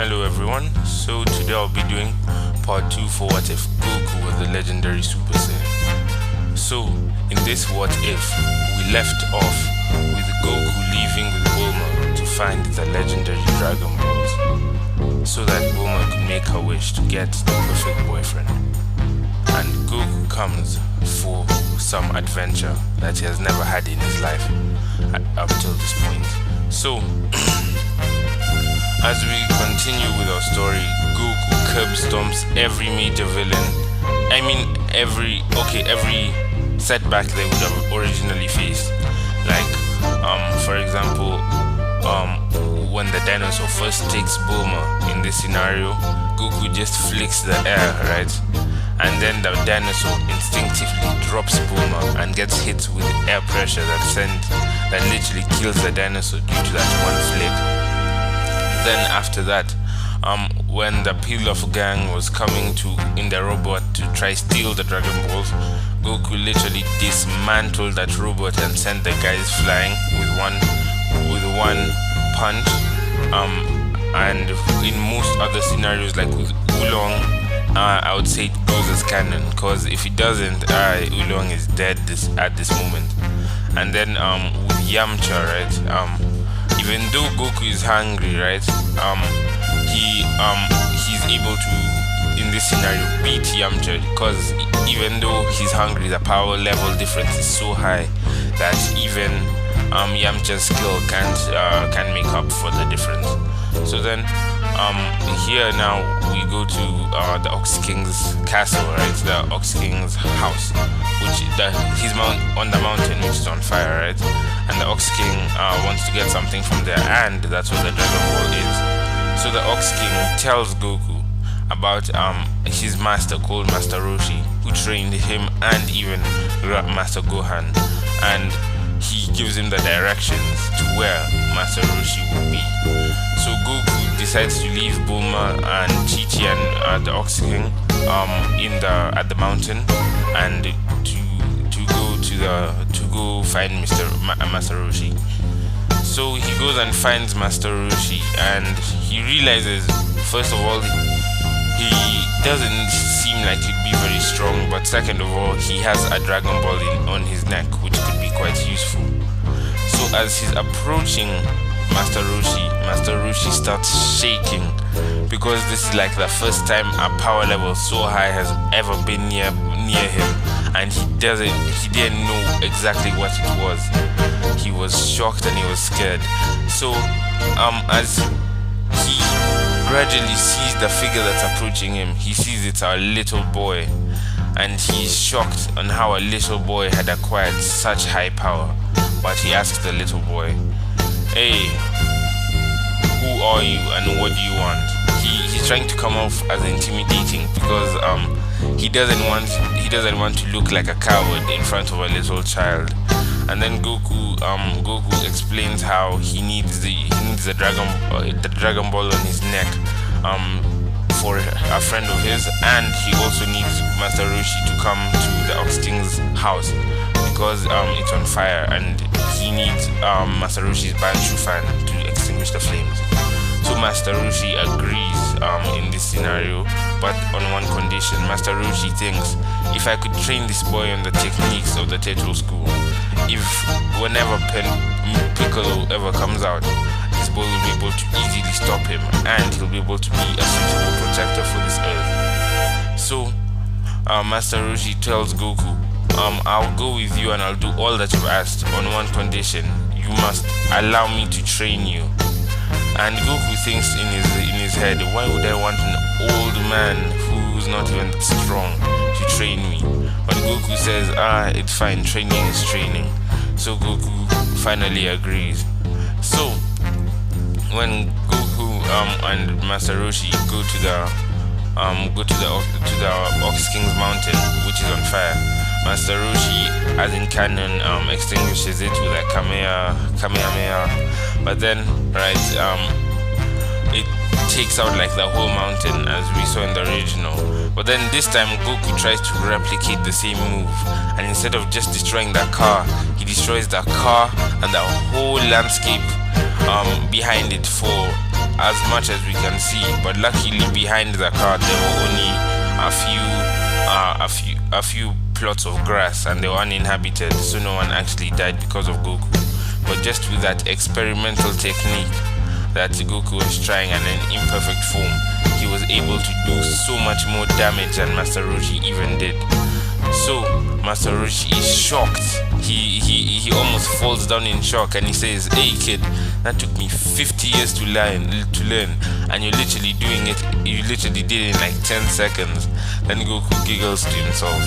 Hello everyone, so today I'll be doing part 2 for What If Goku was the legendary Super Saiyan. So, in this What If, we left off with Goku leaving with Bulma to find the legendary Dragon Balls, so that Bulma could make her wish to get the perfect boyfriend. And Goku comes for some adventure that he has never had in his life up till this point. So, as we continue with our story, Goku curb stomps every major villain. Every setback they would have originally faced. Like, for example, when the dinosaur first takes Bulma in this scenario, Goku just flicks the air, right? And then the dinosaur instinctively drops Bulma and gets hit with air pressure that literally kills the dinosaur due to that one flick. Then after that, when the Pilaf gang was coming in the robot to try steal the Dragon Balls, Goku literally dismantled that robot and sent the guys flying with one punch. And in most other scenarios, like with Oolong, I would say it goes as canon, because if it doesn't, Oolong is dead at this moment. And then with Yamcha, right? Even though Goku is hungry, right? He's able to, in this scenario, beat Yamcha, because even though he's hungry, the power level difference is so high that even Yamcha's skill can make up for the difference. So then, here now we go to the Ox King's castle, right? The Ox King's house, he's on the mountain, which is on fire, right? And the Ox King wants to get something from there, and that's where the Dragon Ball is. So the Ox King tells Goku about his master called Master Roshi, who trained him and even Master Gohan, and he gives him the directions to where Master Roshi will be. So Goku decides to leave Bulma and Chi-Chi and the Ox King at the mountain, and to go find Master Roshi. So he goes and finds Master Roshi, and he realizes, first of all, he doesn't seem like he'd be very strong, but second of all, he has a Dragon Ball on his neck, which could be quite useful. So as he's approaching Master Roshi starts shaking, because this is like the first time a power level so high has ever been near him, and he didn't know exactly what it was. He was shocked and he was scared. So as he gradually sees the figure that's approaching him, he sees it's a little boy, and he's shocked on how a little boy had acquired such high power. But he asks the little boy, "Hey, who are you and what do you want?" He's trying to come off as intimidating, because he doesn't want to look like a coward in front of a little child. And then Goku explains how he needs the Dragon Ball on his neck for a friend of his, and he also needs Master Roshi to come to the Ox King's house, because it's on fire, and he needs Master Roshi's Banshu fan to extinguish the flames. So Master Roshi agrees in this scenario, but on one condition. Master Roshi thinks, if I could train this boy on the techniques of the Tetro school, if whenever Piccolo ever comes out, this boy will be able to easily stop him, and he'll be able to be a suitable protector for this earth. So Master Roshi tells Goku, I'll go with you and I'll do all that you've asked, on one condition: you must allow me to train you. And Goku thinks in his head, why would I want an old man who's not even that strong to train me? But Goku says, it's fine, training is training. So Goku finally agrees. So when Goku and Master Roshi go to the Ox King's mountain, which is on fire, Master Roshi, as in canon, extinguishes it with a Kamehameha. But then, right, it takes out like the whole mountain, as we saw in the original. But then this time Goku tries to replicate the same move, and instead of just destroying the car, he destroys the car and the whole landscape behind it for as much as we can see, but luckily behind the car there were only a few plots of grass, and they were uninhabited, so no one actually died because of Goku. But just with that experimental technique that Goku was trying and in imperfect form, he was able to do so much more damage than Master Roshi even did. So Master Roshi is shocked. He almost falls down in shock, and he says, "Hey kid, that took me 50 years to learn, and you're literally doing it. You literally did it in like 10 seconds." Then Goku giggles to himself.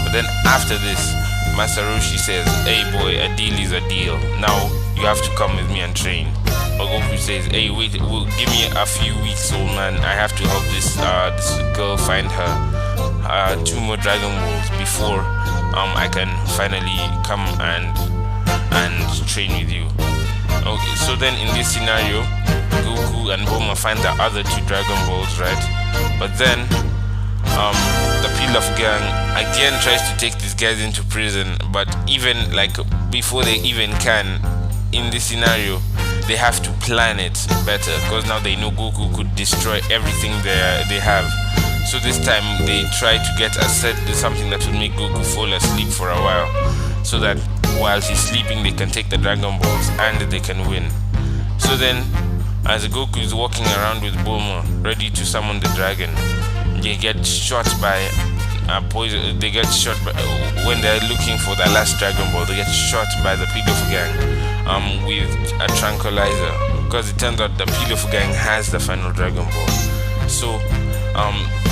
But then after this, Master Roshi says, "Hey boy, a deal is a deal. Now you have to come with me and train." But Goku says, "Hey, wait, give me a few weeks, old man. I have to help this girl find her 2 more Dragon Balls before I can finally come and train with you." Okay, so then in this scenario, Goku and Bulma find the other 2 Dragon Balls, right? But then the Pilaf gang again tries to take these guys into prison, but even like before they even can, in this scenario, they have to plan it better, because now they know Goku could destroy everything they have. So this time they try to get something that will make Goku fall asleep for a while, so that while he's sleeping they can take the Dragon Balls and they can win. So then, as Goku is walking around with Bulma ready to summon the dragon, they get shot by poison. They get shot by, when they're looking for the last Dragon Ball, they get shot by the Pilaf gang with a tranquilizer, because it turns out the Pilaf gang has the final Dragon Ball. So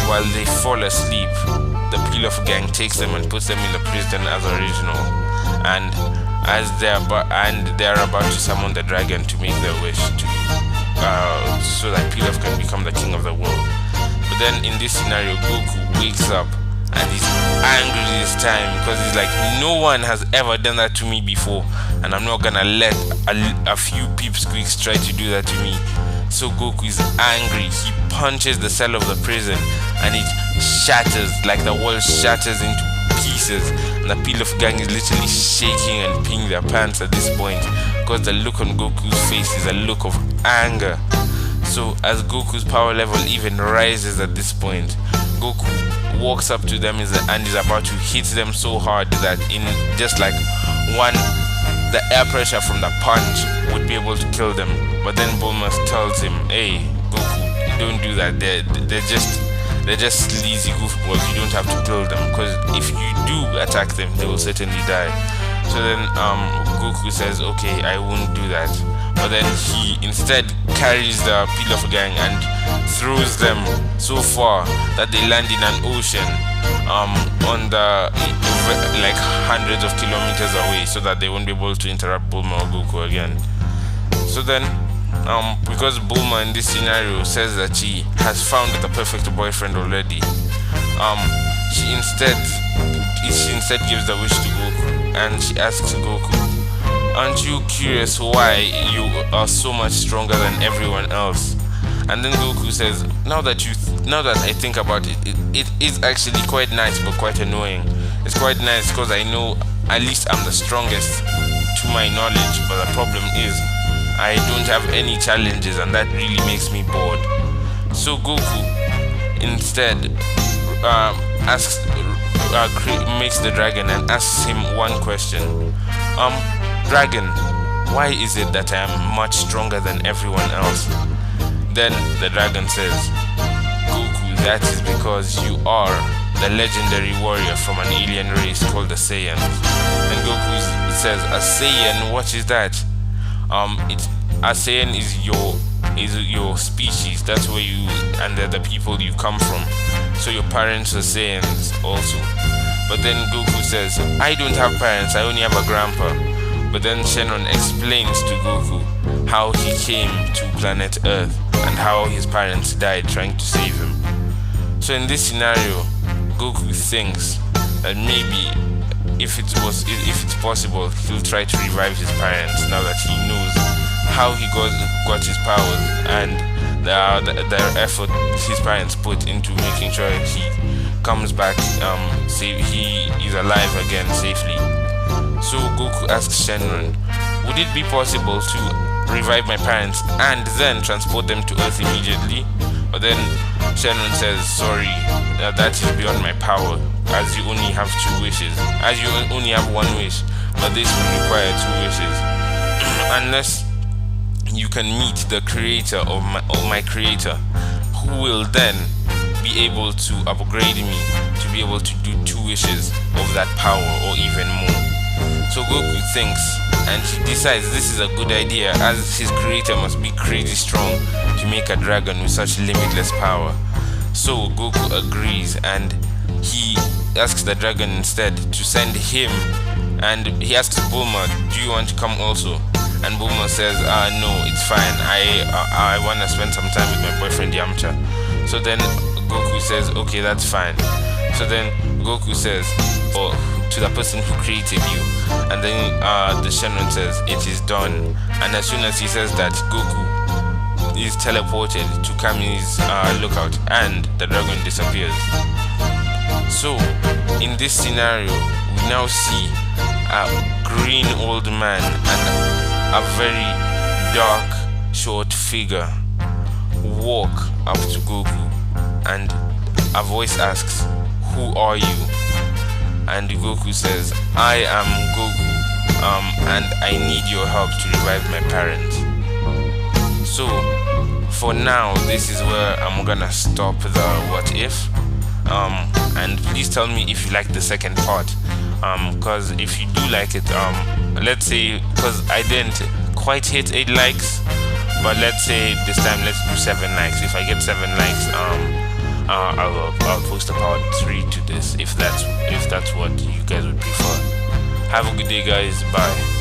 while they fall asleep, the Pilaf gang takes them and puts them in the prison as original, and as they're about to summon the dragon to make their wish to so that Pilaf can become the king of the world. But then in this scenario, Goku wakes up and he's angry this time, because he's like, no one has ever done that to me before, and I'm not gonna let a few peepsqueaks try to do that to me. So Goku is angry. He punches the cell of the prison and it shatters, like the wall shatters into pieces, and the Pilaf gang is literally shaking and peeing their pants at this point, because the look on Goku's face is a look of anger. So as Goku's power level even rises at this point, Goku walks up to them and is about to hit them so hard that in just like the air pressure from the punch would be able to kill them. But then Bulma tells him, "Hey Goku, don't do that. They're just sleazy goofballs. You don't have to kill them, because if you do attack them, they will certainly die." So then Goku says, "Okay, I won't do that." But then he instead carries the Pilaf gang and throws them so far that they land in an ocean on the like hundreds of kilometers away, so that they won't be able to interrupt Bulma or Goku again. So then because Bulma in this scenario says that she has found the perfect boyfriend already, she instead gives the wish to Goku, and she asks Goku, "Aren't you curious why you are so much stronger than everyone else?" And then Goku says, now that I think about it, it is actually quite nice but quite annoying. It's quite nice because I know at least I'm the strongest to my knowledge, but the problem is I don't have any challenges, and that really makes me bored. So Goku instead makes the dragon and asks him one question. Dragon, why is it that I am much stronger than everyone else? Then the dragon says, Goku, that is because you are the legendary warrior from an alien race called the Saiyan. And Goku says, a Saiyan, what is that? A Saiyan is your species. That's where you and the people you come from. So your parents are Saiyans also. But then Goku says, I don't have parents, I only have a grandpa. But then Shannon explains to Goku how he came to planet Earth and how his parents died trying to save him. So in this scenario, Goku thinks that maybe if it's possible, he'll try to revive his parents now that he knows how he got his powers and the effort his parents put into making sure he comes back, he is alive again safely. So Goku asks Shenron, would it be possible to revive my parents and then transport them to Earth immediately. But then Shannon says, sorry, that is beyond my power, as you only have 2 wishes, as you only have 1 wish, but this will require 2 wishes. Unless you can meet the creator of my creator, who will then be able to upgrade me to be able to do 2 wishes of that power or even more. So Goku thinks and he decides this is a good idea, as his creator must be crazy strong to make a dragon with such limitless power. So Goku agrees and he asks the dragon instead to send him, and he asks Bulma, do you want to come also? And Bulma says, no, it's fine, I want to spend some time with my boyfriend Yamcha. So then Goku says, okay, that's fine. So then Goku says, to the person who created you, and then the Shenron says, it is done. And as soon as he says that, Goku is teleported to Kami's lookout, and the dragon disappears. So in this scenario, we now see a green old man and a very dark short figure walk up to Goku, and a voice asks, who are you? And Goku says, I am Goku, and I need your help to revive my parents. So for now, this is where I'm gonna stop the what if, and please tell me if you like the second part, because if you do like it, let's say, because I didn't quite hit 8 likes, but let's say this time let's do 7 likes. If I get 7 likes, I'll post a part 3 to this, if that's what you guys would prefer. Have a good day, guys. Bye.